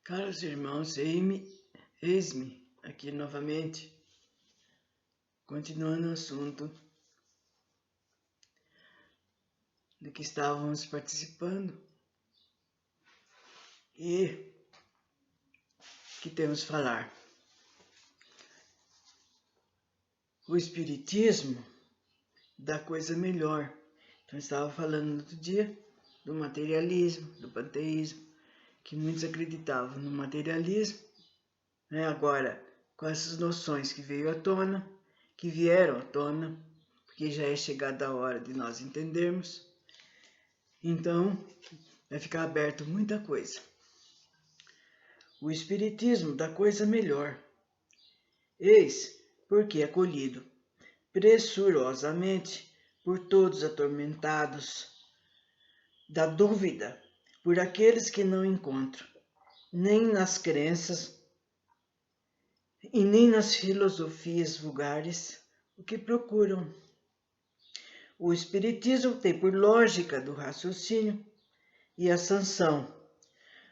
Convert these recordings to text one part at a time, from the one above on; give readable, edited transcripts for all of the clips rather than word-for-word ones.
Caros irmãos, eis-me aqui novamente, continuando o assunto do que estávamos participando e que temos a falar. O Espiritismo dá coisa melhor. Então, eu estava falando no outro dia do materialismo, do panteísmo, que muitos acreditavam no materialismo, né? Agora, com essas noções que vieram à tona, porque já é chegada a hora de nós entendermos, então vai ficar aberto muita coisa. O Espiritismo dá coisa melhor. Eis porque é colhido pressurosamente por todos atormentados da dúvida, por aqueles que não encontram, nem nas crenças e nem nas filosofias vulgares, o que procuram. O Espiritismo tem por lógica do raciocínio e a sanção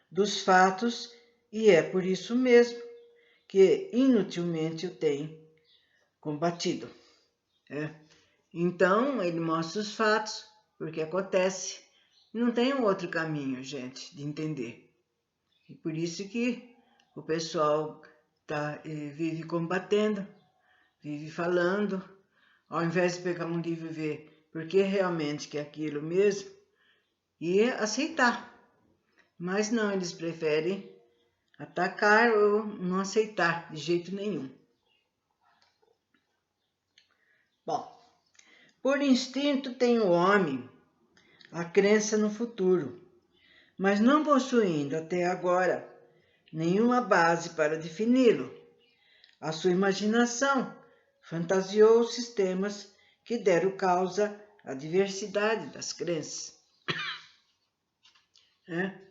dos fatos, e é por isso mesmo que inutilmente o tem combatido. Então, ele mostra os fatos, porque acontece. Não tem um outro caminho, gente, de entender. E por isso que o pessoal vive combatendo, vive falando, ao invés de pegar um livro e ver porque realmente que é aquilo mesmo, e aceitar. Mas não, eles preferem atacar ou não aceitar de jeito nenhum. Bom, por instinto tem o homem a crença no futuro, mas não possuindo até agora nenhuma base para defini-lo. A sua imaginação fantasiou sistemas que deram causa à diversidade das crenças.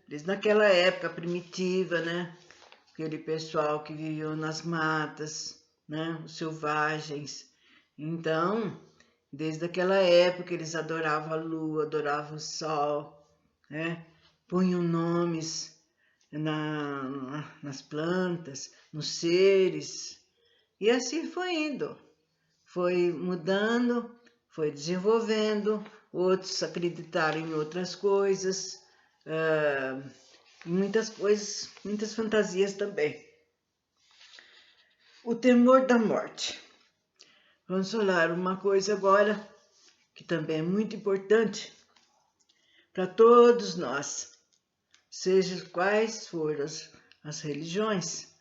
Desde naquela época primitiva, aquele pessoal que viveu nas matas, os selvagens. Então, desde aquela época eles adoravam a lua, adoravam o sol, punham nomes nas plantas, nos seres, e assim foi indo, foi mudando, foi desenvolvendo, outros acreditaram em outras coisas, muitas coisas, muitas fantasias também. O temor da morte. Vamos falar uma coisa agora que também é muito importante para todos nós, seja quais forem as religiões,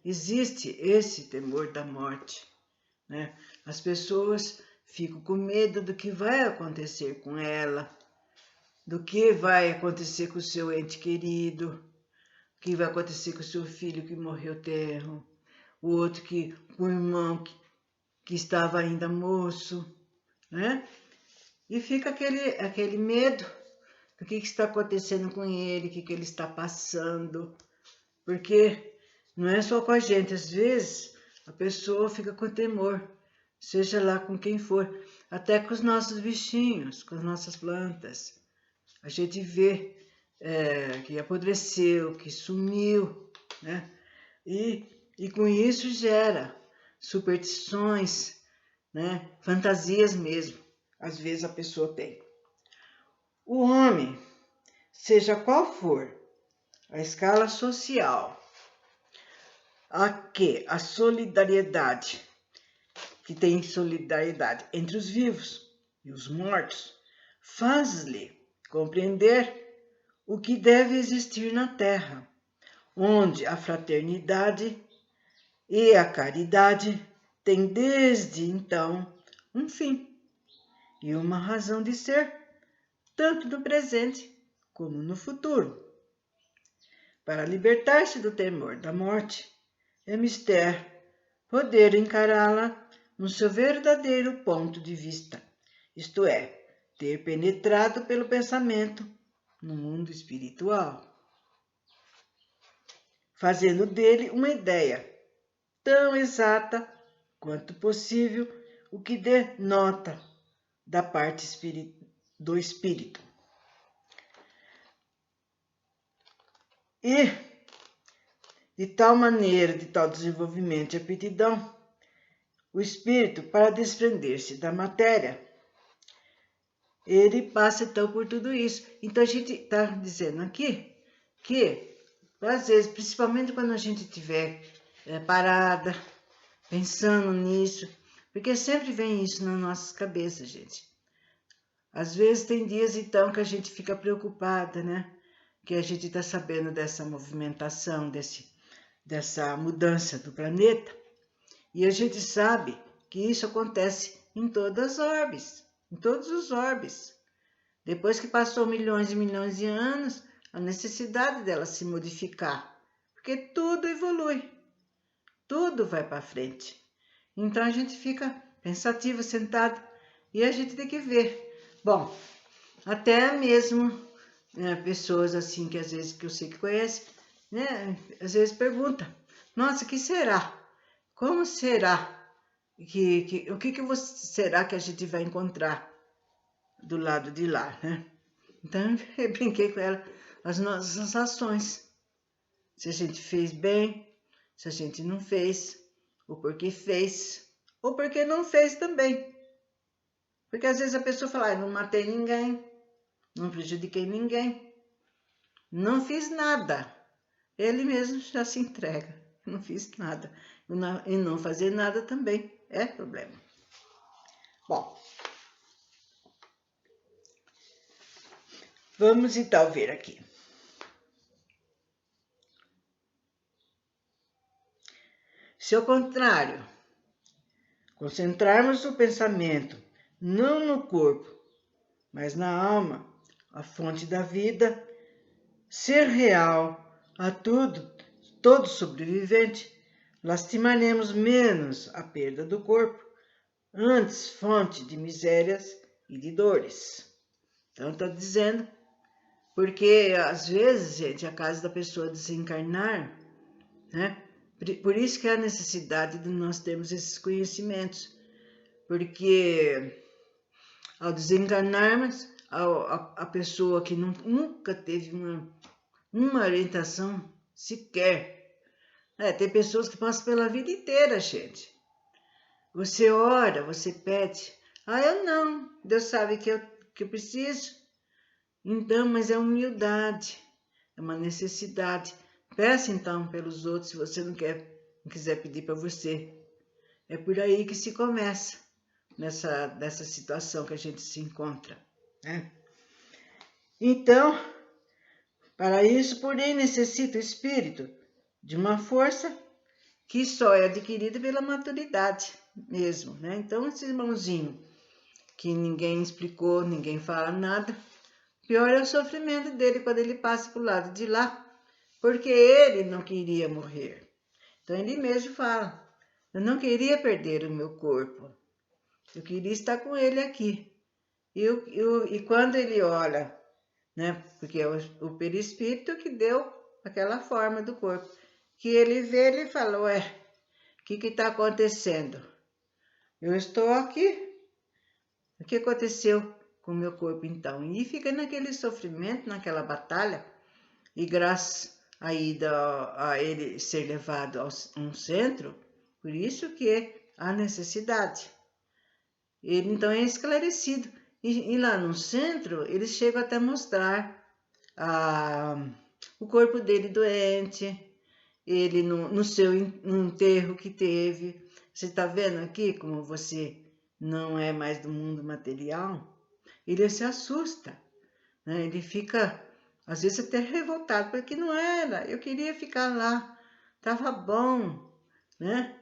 existe esse temor da morte, As pessoas ficam com medo do que vai acontecer com ela, do que vai acontecer com o seu ente querido, o que vai acontecer com o seu filho que morreu tenro, o outro o irmão que estava ainda moço, E fica aquele medo do que está acontecendo com ele, o que ele está passando, porque não é só com a gente, às vezes a pessoa fica com temor, seja lá com quem for, até com os nossos bichinhos, com as nossas plantas. A gente vê que apodreceu, que sumiu, E com isso gera superstições, fantasias mesmo, às vezes a pessoa tem. O homem, seja qual for a escala social, a solidariedade, que tem solidariedade entre os vivos e os mortos, faz-lhe compreender o que deve existir na Terra, onde a fraternidade e a caridade têm desde então um fim e uma razão de ser, tanto no presente como no futuro. Para libertar-se do temor da morte, é mister poder encará-la no seu verdadeiro ponto de vista, isto é, ter penetrado pelo pensamento no mundo espiritual, fazendo dele uma ideia tão exata quanto possível, o que denota da parte do espírito. E de tal maneira, de tal desenvolvimento e aptidão, o espírito para desprender-se da matéria. Ele passa então por tudo isso. Então a gente está dizendo aqui que, às vezes, principalmente quando a gente estiver parada, pensando nisso, porque sempre vem isso nas nossas cabeças, gente. Às vezes tem dias então que a gente fica preocupada, né? Que a gente está sabendo dessa movimentação, dessa mudança do planeta, e a gente sabe que isso acontece em todas as orbes, em todos os orbes. Depois que passou milhões e milhões de anos, a necessidade dela se modificar, porque tudo evolui, tudo vai para frente. Então a gente fica pensativo, sentado, e a gente tem que ver. Bom, até mesmo pessoas assim que às vezes que eu sei que conhece, né? Às vezes pergunta: nossa, o que será? Como será? O que será que a gente vai encontrar do lado de lá, né? Então eu brinquei com ela as nossas ações. Se a gente fez bem, se a gente não fez, ou porque fez, ou porque não fez também. Porque às vezes a pessoa fala: não matei ninguém, não prejudiquei ninguém, não fiz nada. Ele mesmo já se entrega, não fiz nada. E não fazer nada também é problema. Bom, vamos então ver aqui. Se ao contrário, concentrarmos o pensamento não no corpo, mas na alma, a fonte da vida, ser real a tudo, todo sobrevivente, lastimaremos menos a perda do corpo, antes fonte de misérias e de dores. Então está dizendo, porque às vezes, gente, a casa da pessoa desencarnar, né? Por isso que há a necessidade de nós termos esses conhecimentos, porque ao desencarnarmos, a pessoa que nunca teve uma orientação sequer. Tem pessoas que passam pela vida inteira, gente. Você ora, você pede. Eu não. Deus sabe que eu preciso. Então, mas é humildade. É uma necessidade. Peça então pelos outros se você não quiser pedir para você. É por aí que se começa nessa situação que a gente se encontra, né? Então, para isso, porém, necessita o espírito de uma força que só é adquirida pela maturidade mesmo, né? Então, esse irmãozinho que ninguém explicou, ninguém fala nada, pior é o sofrimento dele quando ele passa para o lado de lá, porque ele não queria morrer. Então, ele mesmo fala: eu não queria perder o meu corpo, eu queria estar com ele aqui. E quando ele olha, né? Porque é o perispírito que deu aquela forma do corpo. Que ele vê, ele fala: ué, o que está acontecendo? Eu estou aqui. O que aconteceu com o meu corpo então? E fica naquele sofrimento, naquela batalha. E graças a ele ser levado a um centro, por isso que há necessidade. Ele então é esclarecido. E lá no centro, eles chegam até a mostrar o corpo dele doente, ele no seu enterro que teve. Você está vendo aqui como você não é mais do mundo material? Ele se assusta, né? Ele fica, às vezes, até revoltado, porque não era, eu queria ficar lá, estava bom, né?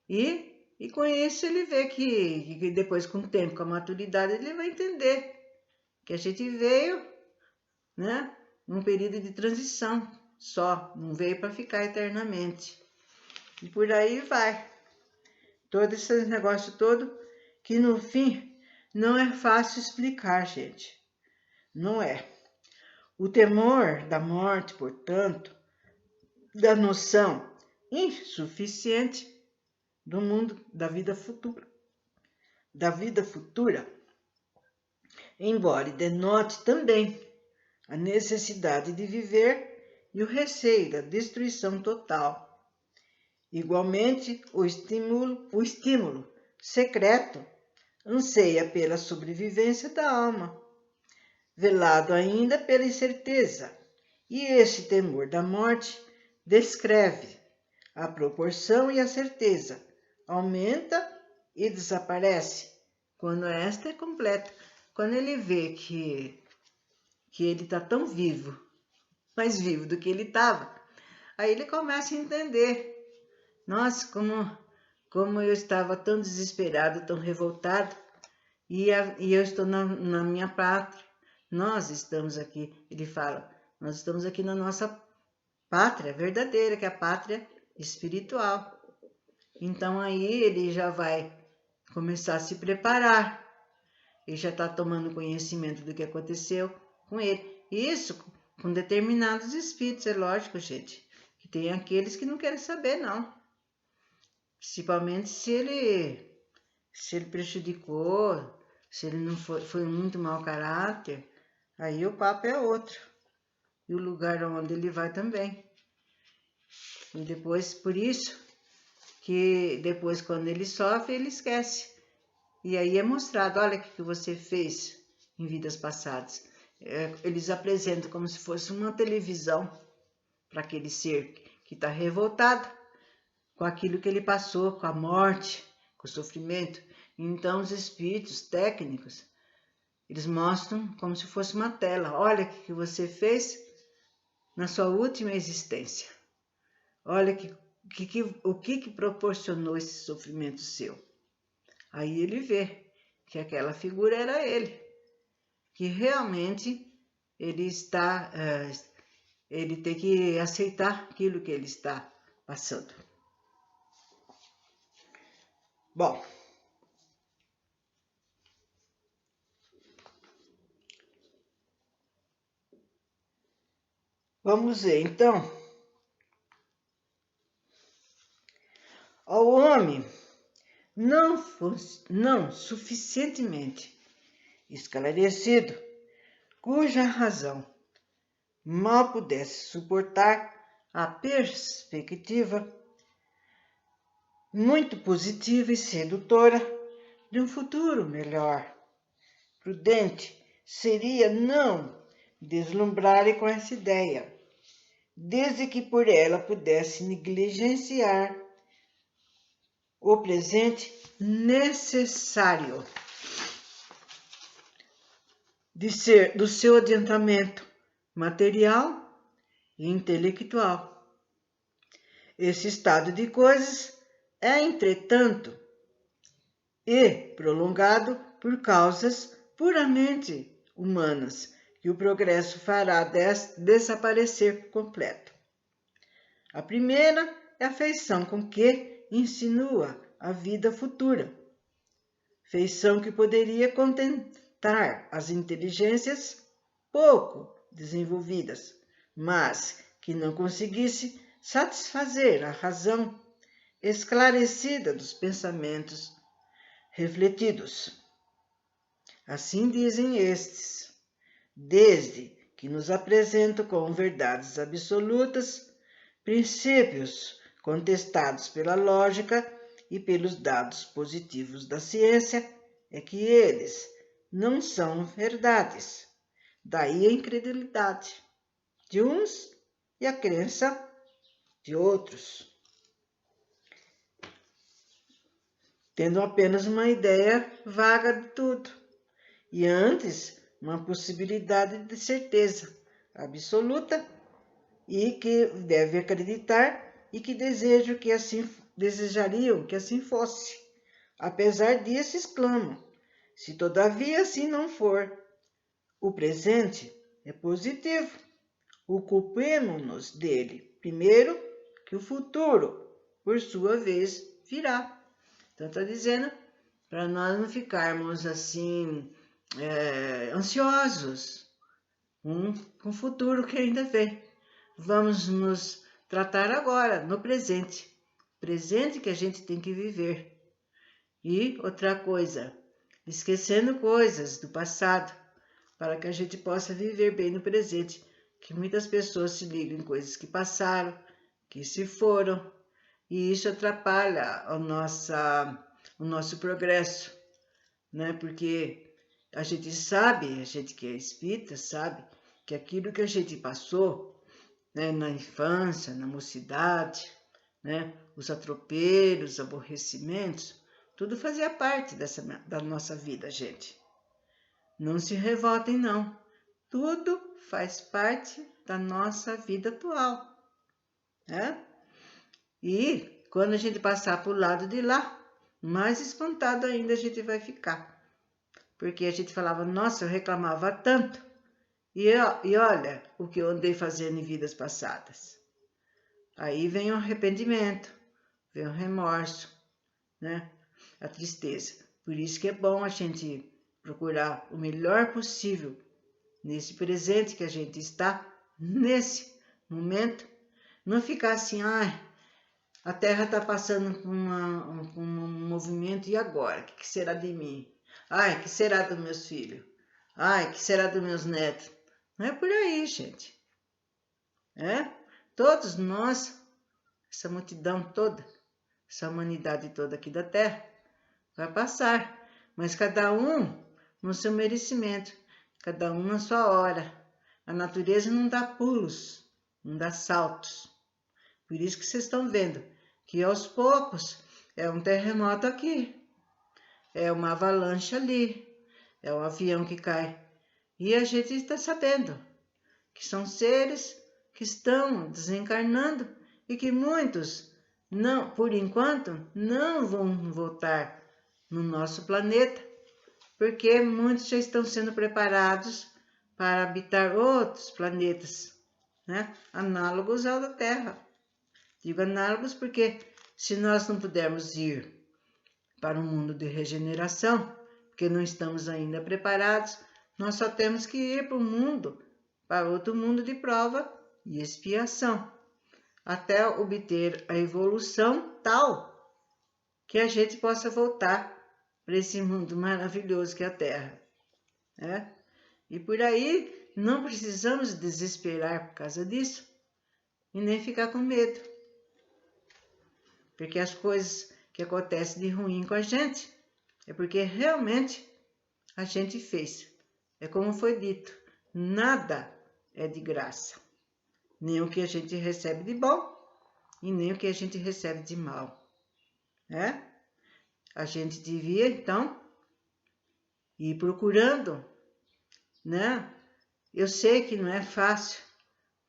E com isso ele vê que depois, com o tempo, com a maturidade, ele vai entender que a gente veio, né, num período de transição só, não veio para ficar eternamente. E por aí vai. Todo esse negócio todo, que no fim não é fácil explicar, gente. Não é. O temor da morte, portanto, da noção insuficiente do mundo da vida futura. Embora denote também a necessidade de viver e o receio da destruição total. Igualmente, o estímulo secreto anseia pela sobrevivência da alma, velado ainda pela incerteza, e esse temor da morte descreve a proporção e a certeza, aumenta e desaparece quando esta é completa. Quando ele vê que ele está tão vivo, mais vivo do que ele estava, aí ele começa a entender. Nossa, como eu estava tão desesperado, tão revoltado, e eu estou na minha pátria. Nós estamos aqui, ele fala, nós estamos aqui na nossa pátria verdadeira, que é a pátria espiritual. Então aí ele já vai começar a se preparar. Ele já está tomando conhecimento do que aconteceu com ele. Isso com determinados espíritos, é lógico, gente. Que tem aqueles que não querem saber, não. Principalmente se ele prejudicou, se ele não foi muito mau caráter, aí o papo é outro. E o lugar onde ele vai também. E depois, por isso, que depois quando ele sofre, ele esquece. E aí é mostrado, olha o que você fez em vidas passadas. Eles apresentam como se fosse uma televisão para aquele ser que está revoltado com aquilo que ele passou, com a morte, com o sofrimento. Então os espíritos técnicos, eles mostram como se fosse uma tela. Olha o que você fez na sua última existência. Olha o que proporcionou esse sofrimento seu. Aí ele vê que aquela figura era ele, que realmente ele tem que aceitar aquilo que ele está passando. Bom, vamos ver então. Ao homem não suficientemente esclarecido, cuja razão mal pudesse suportar a perspectiva muito positiva e sedutora de um futuro melhor. Prudente seria não deslumbrar com essa ideia, desde que por ela pudesse negligenciar o presente necessário do seu adiantamento material e intelectual. Esse estado de coisas é, entretanto, prolongado por causas puramente humanas, que o progresso fará desaparecer completo. A primeira é a feição com que insinua a vida futura, feição que poderia contentar as inteligências pouco desenvolvidas, mas que não conseguisse satisfazer a razão esclarecida dos pensamentos refletidos. Assim dizem estes, desde que nos apresentam como verdades absolutas, princípios contestados pela lógica e pelos dados positivos da ciência, é que eles não são verdades. Daí a incredulidade de uns e a crença de outros, tendo apenas uma ideia vaga de tudo, e antes uma possibilidade de certeza absoluta, e que deve acreditar e que desejariam que assim fosse. Apesar disso, exclamam, se todavia assim não for, o presente é positivo, ocupemo-nos dele primeiro, que o futuro, por sua vez, virá. Então está dizendo para nós não ficarmos assim ansiosos com o futuro que ainda vem. Vamos nos tratar agora, no presente. Presente que a gente tem que viver. E outra coisa, esquecendo coisas do passado, para que a gente possa viver bem no presente. que muitas pessoas se ligam em coisas que passaram, que se foram, e isso atrapalha o nosso progresso, né? Porque a gente sabe, a gente que é espírita sabe que aquilo que a gente passou, né, na infância, na mocidade, né, os atropelos, os aborrecimentos, tudo fazia parte da nossa vida, gente. Não se revoltem, não. Tudo faz parte da nossa vida atual, né? E quando a gente passar para o lado de lá, mais espantado ainda a gente vai ficar. Porque a gente falava, nossa, eu reclamava tanto. E olha o que eu andei fazendo em vidas passadas. Aí vem o arrependimento, vem o remorso, né? A tristeza. Por isso que é bom a gente procurar o melhor possível nesse presente que a gente está, nesse momento. Não ficar assim, a Terra está passando por um movimento, e agora? O que será de mim? O que será dos meus filhos? O que será dos meus netos? Não é por aí, gente. Todos nós, essa multidão toda, essa humanidade toda aqui da Terra, vai passar, mas cada um no seu merecimento, cada um na sua hora. A natureza não dá pulos, não dá saltos. Por isso que vocês estão vendo que aos poucos é um terremoto aqui, é uma avalanche ali, é um avião que cai. E a gente está sabendo que são seres que estão desencarnando e que muitos, não, por enquanto, não vão voltar no nosso planeta, porque muitos já estão sendo preparados para habitar outros planetas, né? Análogos ao da Terra. Digo análogos porque se nós não pudermos ir para o mundo de regeneração, porque não estamos ainda preparados, nós só temos que ir para outro mundo de prova e expiação, até obter a evolução tal que a gente possa voltar para esse mundo maravilhoso que é a Terra, né? E por aí não precisamos desesperar por causa disso e nem ficar com medo, porque as coisas que acontecem de ruim com a gente é porque realmente a gente fez. É como foi dito, nada é de graça, nem o que a gente recebe de bom e nem o que a gente recebe de mal, né? A gente devia então ir procurando, né? Eu sei que não é fácil,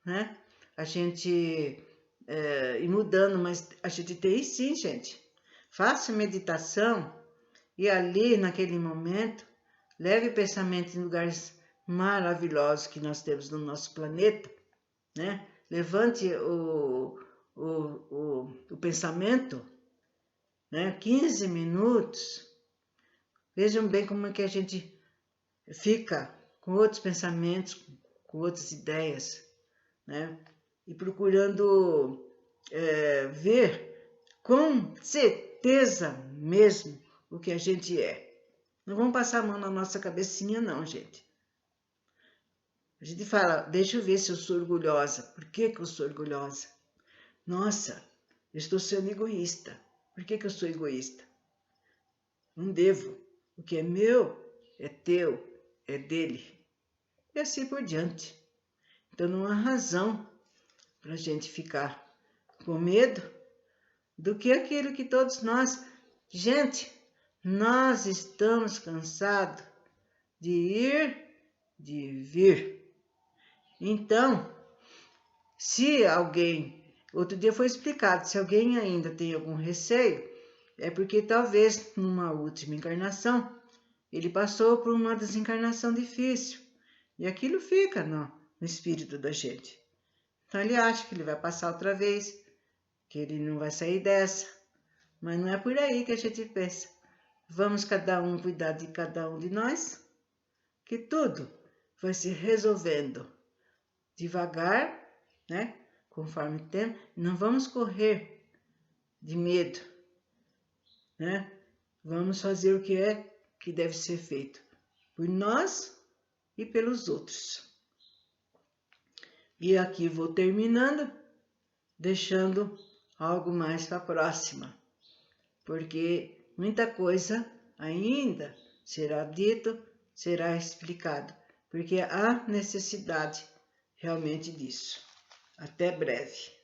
né? A gente ir mudando, mas a gente tem sim, gente. Faça meditação e ali, naquele momento, leve pensamento em lugares maravilhosos que nós temos no nosso planeta, né? Levante o pensamento, né? 15 minutos. Vejam bem como é que a gente fica com outros pensamentos, com outras ideias, né? E procurando ver com certeza mesmo o que a gente é. Não vamos passar a mão na nossa cabecinha, não, gente. A gente fala, deixa eu ver se eu sou orgulhosa. Por que eu sou orgulhosa? Nossa, eu estou sendo egoísta. Por que eu sou egoísta? Não devo. O que é meu é teu, é dele. E assim por diante. Então não há razão para a gente ficar com medo do que aquilo que todos nós... Gente, nós estamos cansados de ir, de vir. Então, se alguém... Outro dia foi explicado, se alguém ainda tem algum receio, é porque talvez numa última encarnação ele passou por uma desencarnação difícil. E aquilo fica no espírito da gente. Então ele acha que ele vai passar outra vez, que ele não vai sair dessa. Mas não é por aí que a gente pensa. Vamos cada um cuidar de cada um de nós, que tudo vai se resolvendo devagar, né? Conforme o tempo. Não vamos correr de medo, né? Vamos fazer o que deve ser feito por nós e pelos outros. E aqui vou terminando, deixando algo mais para a próxima, porque muita coisa ainda será dito, será explicado, porque há necessidade realmente disso. Até breve.